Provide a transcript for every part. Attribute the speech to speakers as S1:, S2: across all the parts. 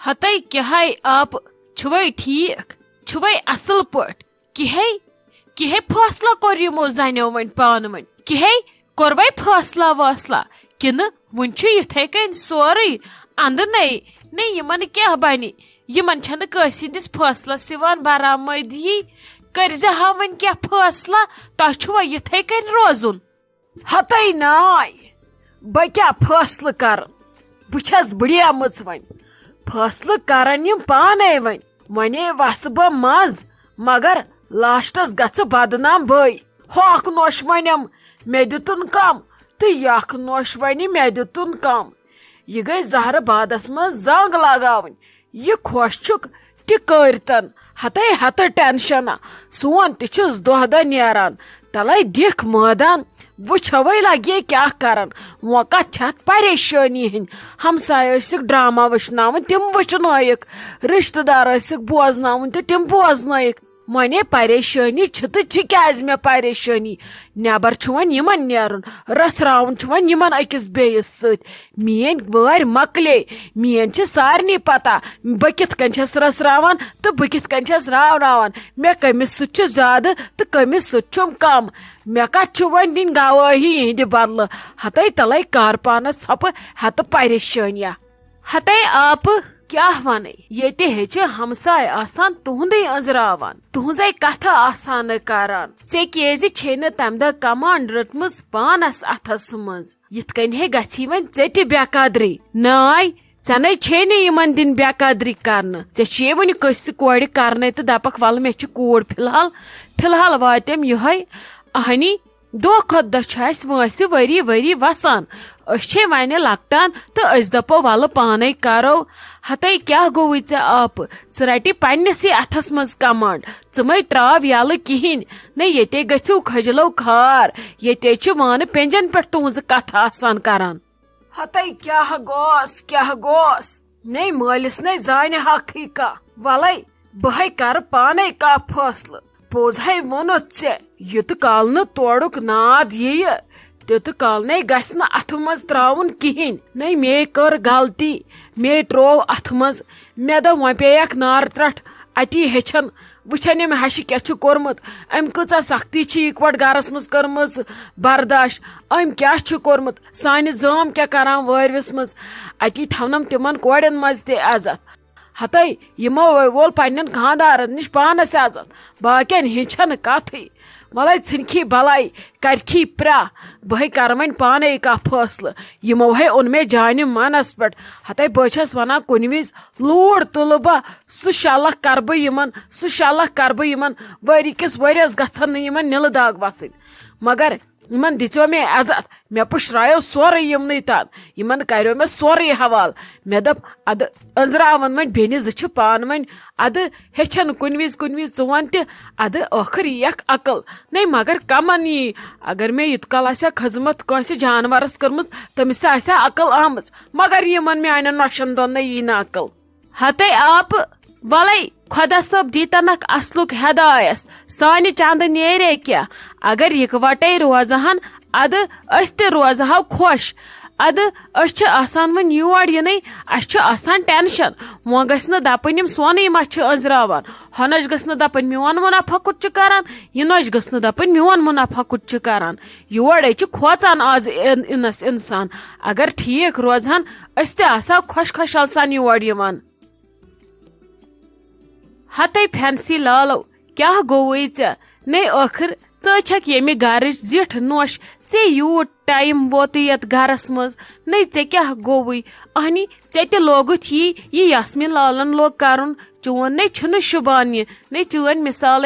S1: हतई क्या आप छुवै ठीक छुवै असल पट किहे फैसला कोर यमो जान्यो वन पान वन किहे कोरवै फैसला वासला किन वन छु यथै कन सोरै अंद नै यमन क्या बनि यमन छन कसिंदिस फैसला सिवान बरामदी करजा हा वन क्या फैसला ता छु यथै कन रोजुन
S2: हतई नाय ब क्या फैसला कर बछस बढ़िया मच वन फैसला करन यम पाने वन वने वस ब मज मगर लास्टस गछ बदनाम भई होक नोश वनम मे दितुन कम तो यख नोश वनि मे दितुन कम यह गई जहर बादस मज जंग लगावन यह खुश छुक ति करतन हतई हत टेंशन सोन तिछुस दोहदा नेरान तलै दिख मैदान वुछवै लगे क्या करन वोका छत परेशानी हिन हमसाय ड्रामा वुचनावन तिम वुचनायक रिश्तेदार बोजनावन तो तिम बोजनायक मने परेशानी क्या मे परेशानी नबर वन यमन नेरुन रसरावन वन यमन अकिस बेयस सत मेन वार मकले मेन सारनी पता बह कित कन छस रसरावन तो बह कित कन छस रावरावन मे कमिस सुत ज्यादा तो कमिस सुत कम मे कत वन दिन गवाही इहंद बदल हतई तलै कार पानस छप हत परेशानिया
S1: हतई आप
S2: क्या वन ये हमसाय आसान तुहंदे अंजरावान तुहंजे कथ आसान करान
S1: ऐ केज छे तम दह कमांड रटमस पानस अथस मज
S2: यिथ कन हे गछि वन चे बेकदरी
S1: नाय चने छे यमन दिन बेकदरी करन
S2: ऐ वन कस कोड़ करने तो दपक वल मे कूड़
S1: फिलहाल वाटम यह अहनी
S2: दो खुद दह वैसे वरी वरी वसान
S1: अच्छे वन लकटान तो दपो वल पाने करो
S2: हतई क्या गो ऐ आप रटि पन्नसी अथस मज कमांड मै त्राव यल कहें न ये गो खजलो खार ये वन पेंजन पे तुज कथ आसान करान हतई क्या गोस न मालिस न जान हकीका वलै बह कर पाने का फैसला पोज वोन युत काल न तोड़ुक नाद ये तित काल न गस न अथ मज त्राउन कहें न मे कर गलती मे त्रोव अथ मज मे दो वो पेयक नार त्रट अति हेचन वुचन यम हश क्या कोर्मुत अम कचा सख्ती इकवट गरस मज कर्म बर्दाश्त अम क्या कोर्मुत सान जाम क्या करान वारविस मज अति थवनम तिमन कोड़न मज ते इज्जत हतई यमो वोल पन्न खानदारन निश पानस इज्जत बाकियन हिंचन कथी वलै छिनखी भलाई करखी प्रा बह कर वन पाने का फैसला यमो है उनमें जान मनस पे हतई बस वन कुन विज लूर तुल बह सह शलख कर बह यमन वरी किस वरियस गन यमन नील दाग वसन मगर यमन दिचो मे इज्जत मे पुश्रायो सोरे यमन तान यमन करो मे सोरे हवाल मे दप अद अंजरावन वन बेनि ज पान वन अद हेचन कुन विज वन तद आखिर यक अकल नहीं मगर कमन यी अगर मे युत कल खजमत कंस जानवरस कर्म तमिस अकल आम मगर यमन मेन नौशन दोन यी न अकल
S1: हतई आप वलै खुदा सब दीतनक असलुक हदायस सान चंद नेरे क्या अगर इकवटे रोजहन अद ते रोजहो खुश अद आसान वन योर इन आसान टेंशन वो गन दपन सोन मा अंजरावान हनच गन दपन मोन मुनाफा कुछ करान यह गन दपन मोन मुनाफा कुछ करान योर खोचान आज इनस इंसान अगर ठीक रोजहन ते खुश खुशहाल सान योर यवान हतई फैंसी लालो क्या गोई ने आखिर छक ये गर जिठ नोश यूत टाइम वोत ये गरस मज न क्या गोई अहनी ते लोगुत यह यास्मीन लालन लोग कर चोन न शुबान न चन मिसाल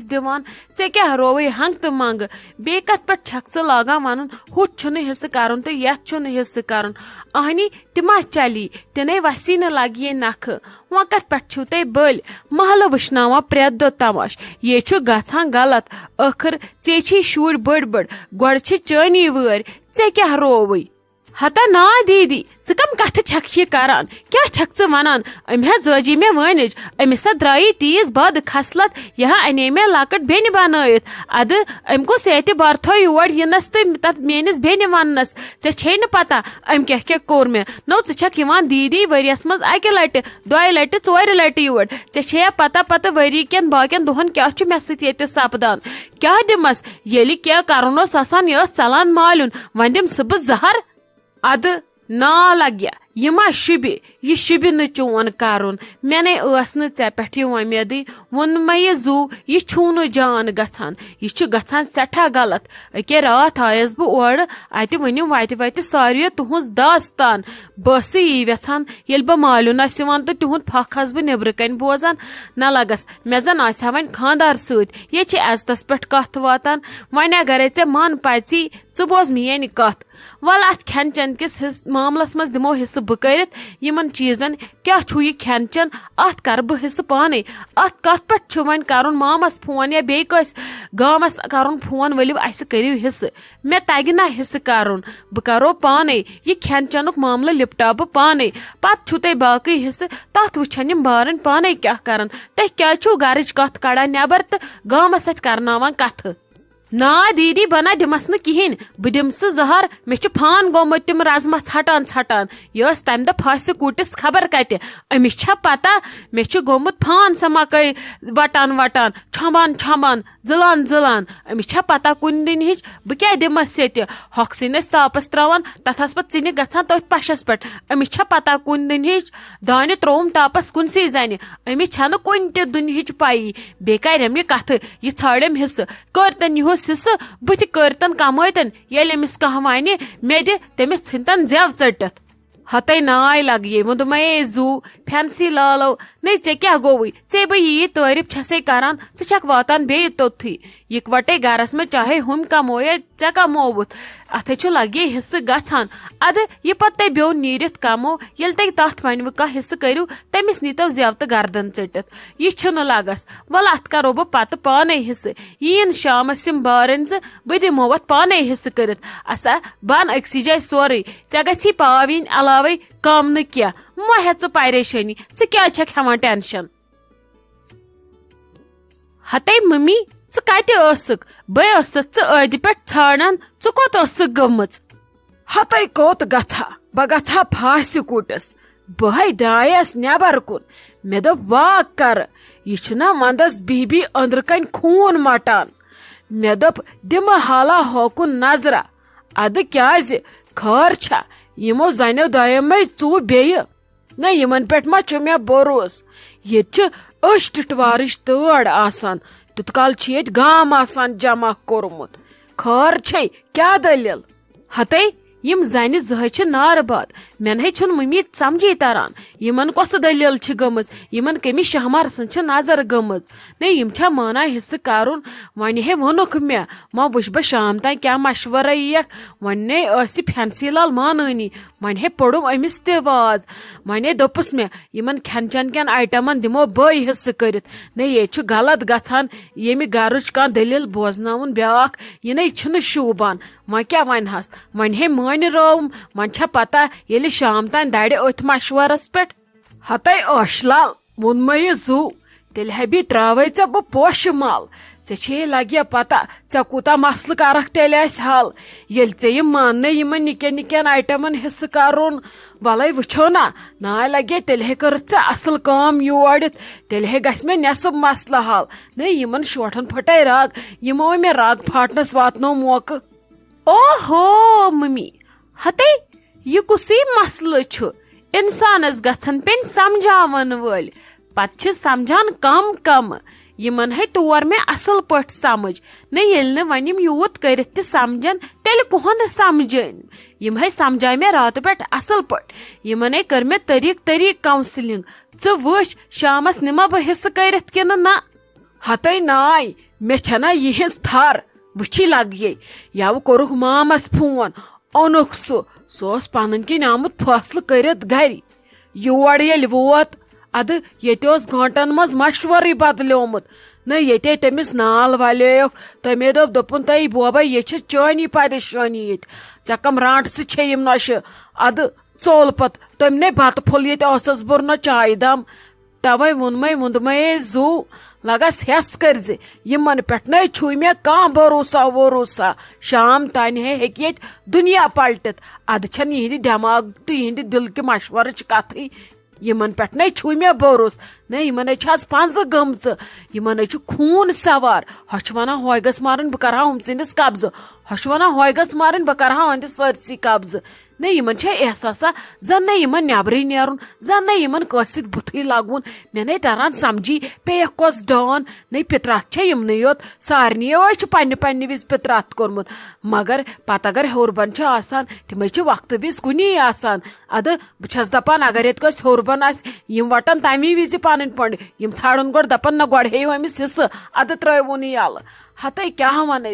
S1: दिवान क्या रोवे हंग तो मंग बे कत पे छक लागान वन हुत हिस्स कर तो ये हिस्स कर अहनी तिमा चली तिने वसी न लग ये नख वो कत पे छो ते बल महल वुचनावा प्रे दो तमाश ये गछान गलत आखिर चे शुर बड़ बड़ गोड़ चनी वर क्या रोवे हता ना दीदी च कम कथ छक ये करान क्या छक च वनान अम जी मे वनिज अमिस द्राई तीज बद खसलत यह अने मे लकट बेन बनत अद अम को सेत बर्थो योर यनस तथ मेनिस बेन वनस ऐ न पता अम क्या कोर मे नो छक दीदी वरियस मज अकि लट दो लट चोर लट योर ऐ पता पता वरी कन बाकन दोहन क्या मे सत सपदान क्या दिमस ये क्या करन आसान यह चलान मालून वन दिम सह बह जहर अद ना लग्या यह मा शुबि यह शुबि न चोन करुन मे ने ऐ पे उम्मीद वोन मे यह जू यह छू जान गछान यह गछान सठा गलत अके रात आयस बह और अत वनिम वत सारे तुहज दास्तान बस यी वेछान ये बह मालून तो तुहद फख बह नेबर कन बोजान न लगस मे जन आ वन खानदार सत ये इज्जतस पे कथ वातान वन अगर ऐ मन पी च बोज मेन कथ वल अत खेन चन किस मामलस मज दिमो हिस्स बह कर चीजन क्या यह खेन चन अत कर बह हिस्स पाने अत कत पे वन कर मामस फोन या बे गामस कर फोन वलिव अस करियो हिस्स मे तगि ना हिस्स कर बह करो पाने यह खेन चनुक मामल लिपटा बह पाने पत छु तह बाकी हिस्स तथ वुछन यम बारन पाने क्या कर तह क्या गरच कथ कड़ान नेबर तो गामस सत करनावान कथ ना दीदी बना दिमस न कहें बह दिम जहर मे फान गोमुत तम रजमा छटान छटान यह तम दह फस कूटिस खबर कत अमिस पता मे गोमुत फान सा मकई वटान वटान छमान छमान जिलान जिलान अमिस पता कुन दिन हिच बह क्या दिमस ये हॉक्सिन तापस त्रावान तथस पे चिन गछान तथ पशस पे अमिस पता कुन दिन हिच दाने त्रोम तापस कुनसी जन अमिस कुन त दुन हिच पाई बे करम यह कथ यह छाड़म हिस्स करतन यह हिस्स बुथ करतन कमतन ये अमिस कह वन मे दि तमिस िन जेव चटित हतई नाय लगे वो दोमे जू फैंसी लालो नहीं ऐ क्या गोवई ऐ बह यी तारीफ छसे करान छक वातान बे तोथी इकवटे गरस में चाहे हम कमो या ऐ कमोवुत अथ लगे हिस्स गछान अद यह पे ब्यो नीरित कमो ये तथ वन कह हिस्स करू तमिस नीतो जेव तो गर्दन चटित यह लगस वल अत करो बह पत पाने हिस्स यीन शामस यम बारन बह दिमो अत पाने हिस्स कर असा बन अक्सी जाए सोरे ऐ गि पावीन अलावे कम न क्या मा हे परेशानी क्या हेवान टेंशन हते मम्मी कत बसक अद पे छाड़ान कोत गमच हते कोत गथा बह गथा फास कूटस बह डायस नेबर कुन मे दो वाक कर यह वंदस बिहबी अंदर कन खून मटान मे दोप दिम हाला होकुन नजरा अद क्या खर छा यमो जनो दयमे चू बे ना यमन पे मा मे भरोस ये टिटवारिश तड़ आसान तुत काल गाम आसान जमा कोरमुत खर छे क्या दलील हते यम जन जह नारबाद मे न मम्मी समझी तारान यमन कस दलील गमज यमन कमिस शहमार सन नजर गमज ने यम माना हिस्स करुन वन हे वोनुक मे मा वुच बह शाम तान क्या मशवर यक वन फैंसी लाल मानी वन हे पड़ुम अमिस तवाज वन दोपस मे यमन खेन चन कन आइटमन दिमो बे हिस्स कर ने ये गलत गछान यमि गरुच कह दलील बोजनावन ब्याख यह न शूबान वन क्या वन हस वन हे मान रोम वन पता ये शाम तान दड़ अथ मशवरस पे हते लाल वोन मे जू तेल हेबी त्रावे ऐ बह पोश माल ऐ लगे पता ऐ कूता मसल करख तेल हल ये यह मान यमन निकन निकन आइटमन हिस्स करुन वल वो ना लगे तेल हे कर असल काम योड़ित तेल हे गस मे नेसब मसल हल न यमन शोठन फटे राग यमो मे राग फाटनस वातनो मौक ओहो मम्मी हते यह कुसी मसल इंसानस गछन पेन समझावन वल पत समझान कम कम यमन है तोर मे असल पट समझ न ये वन यूत कर समझन तेल कुहन समझन यम है समझाय मे रात पे असल पट यमन कर मे तरीक तरीक काउंसलिंग वुच शामस निमा बह हिस्स कर ना हते नाय मे छना यह थर वुची लगे यव कोरुख मामस फोन ओनुख सोस पन किन आमुत फैसल कर गर योर ये वोत अद ये घंटन मज मशवर बदलोमुत
S2: न ये तमिस नाल वाले तमे दोपन तय बोबा ये चानी परेशानी ये ऐ कम रांट से यम नश अद चोल पत तम ने बत फुल ये बोर न चाय दम तवे वोनमे जू लगस हेस कर यमन पे न छु मे कह भरोसा वरोसा शाम तान हे दुनिया पलटित अद छन यहंद दिमाग तो यहंद दिल के मशवर कथ यमन पे न छु मे भरोस न यमन पंज गमच यमन खून सवार हश वन हो गस मारन बह कर हम सिंदिस कब्ज हश वन हो गस मारन बह कर अहद सरसी कब्ज न यमन एहसासा जन न यमन नबरे नेरुन जन न यमन कसित बुथी लगुन मे न तरान समझी पे कस डान न पित्राथ यमन योत सारनी पन्ने पन्ने विज पित्राथ कोर्मुत मगर पत अगर हौरबन तम वक्त विज कुनी अद बस दपान अगर ये हौरबन यम वटन तमी विज पन पंड यम छाड़न गोड़ दपन न गोड़ हे अमिस हिस्स अद त्रवन यल हते क्या वन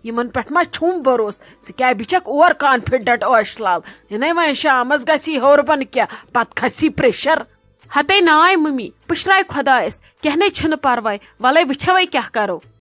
S2: यमन पे मा छुम भरोस क्या बिचक और कॉन्फिडेंट ओश लाल ये वन शामस गसी हौरबन क्या पत खसी प्रेशर
S1: हते नाय मम्मी पुशराय खुदायस कहने छन परवाय वलै वछवै क्या करो।